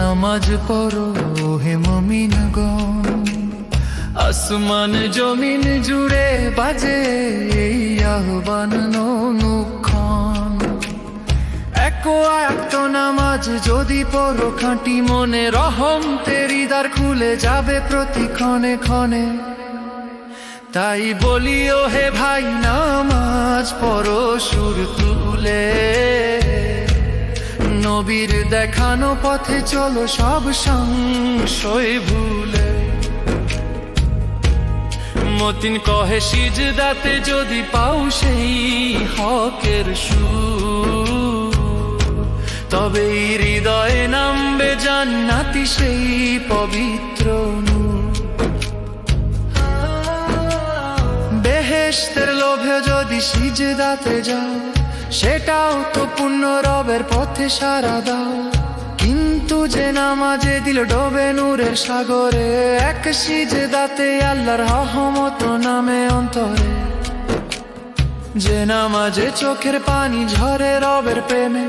নামাজ পড়ো হে মুমিনগণ, আসমান জমিন জুড়ে বাজে এই আহ্বান অনুক্ষণ। এক নামাজ যদি পড়ো খাঁটি মনে, রহমতের দ্বার খুলে যাবে প্রতি ক্ষণে ক্ষণে। তাই বলি ও হে ভাই, নামাজ পড়ো সুর তুলে, নবীর দেখানো পথে চলো সব সংশয় ভুলে। মতিন কহে সিজদাতে যদি পাও সেই হকের সুর, তবে হৃদয়ে নামবে জান্নাতি সেই পবিত্র নূর। বেহেশতের লোভে যদি সিজদাতে যাও, সেটাও তো পুণ্য রবের পথে সারা দাও। কিন্তু যে নামাজে দিল ডোবে নূরের সাগরে, এক সিজদাতে আল্লাহর রহমত নামে অন্তরে। যে নামাজে চোখের পানি ঝরে রবের প্রেমে,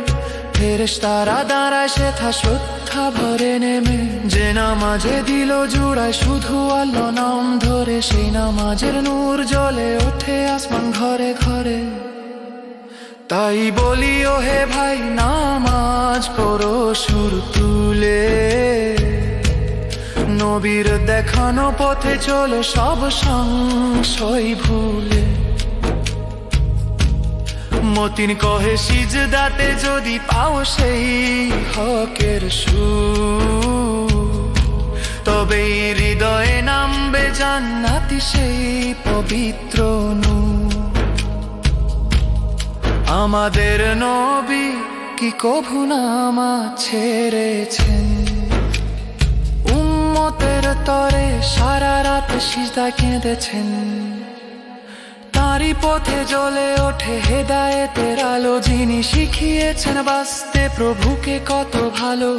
ফেরেশতারা দাঁড়ায় সেথা শ্রদ্ধা ভরে নেমে। যে নামাজে দিল জুড়ায় শুধু আল্লাহ নাম ধরে, সেই নামাজের নূর জ্বলে ওঠে আসমান ঘরে ঘরে। তাই বলি ও হে ভাই, নামাজ পড়ো সুর তুলে, নবীর দেখানো পথে চলো সব সংশয় ভুলে। মতিন কহে সিজদাতে যদি পাও সেই হকের সুর, তবে হৃদয়ে নামবে জান্নাতি সেই পবিত্র নূর। আমাদের নবী কি কভু নামাজ ছেড়েছেন, উম্মতের তরে সারা রাত সিজদায় কেঁদেছেন। তারই পথে জ্বলে ওঠে হেদায়েতের আলো, যিনি শিখিয়েছেন বাঁচতে প্রভুকে কত ভালো।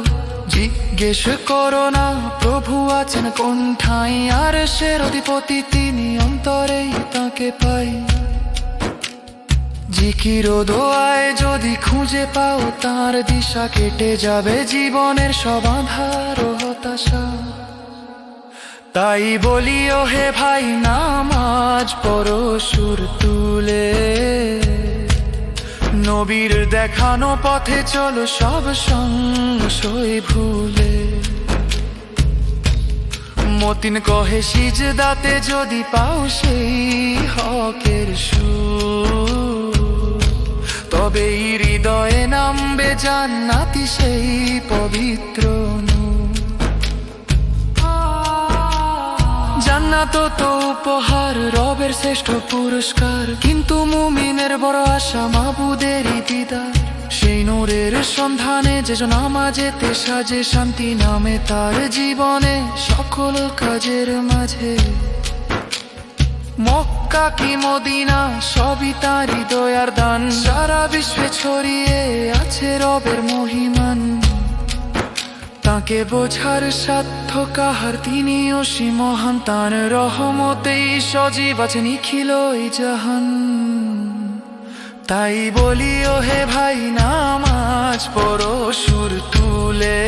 জিজ্ঞেস করো না প্রভু আছেন কোন ঠাঁই, আর সের অধিপতি তিনি, অন্তরেই তাকে পাই। জিকির ও দোয়ায় যদি খুঁজে পাও তার দিশা, কেটে যাবে জীবনের সব আঁধার ও হতাশা। তাই বলি ও হে ভাই, নামাজ পড়ো সুর তুলে, নবীর দেখানো পথে চলো সব সংশয় ভুলে। মতিন কহে সিজদাতে যদি পাও সেই হকের সুর, তবে হৃদয়ে নামবে জান্নাতি সেই পবিত্র নূর। জান্নাত তো উপহার রবের শ্রেষ্ঠ পুরস্কার, কিন্তু মুমিনের বড় আশা মাবুদেরই দিদার। সেই নূরের সন্ধানে যে নামাজেতে সাজে, শান্তি নামে তার জীবনে সকল কাজের মাঝে। মক্কা কি মদিনা সবই তারই দয়ার দান, সারা বিশ্বে ছড়িয়ে আছে রবের মহিমান। তাকে বোঝার সাধ্য কাহার, তিনি অসীম মহান, তার রহমতেই সজীব আছে নিখিল এই জাহান। তাই বলি ও হে ভাই, নামাজ পড়ো সুর তুলে,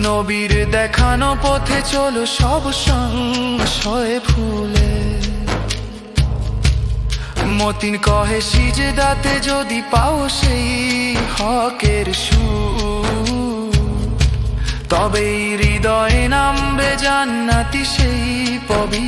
নবীর দেখানো পথে চলো সব সংশয় ভুলে। মতিন কহে সিজদাতে যদি পাও সেই হকের সুর, তবে হৃদয়ে নামবে জান্নাতি সেই পবিত্র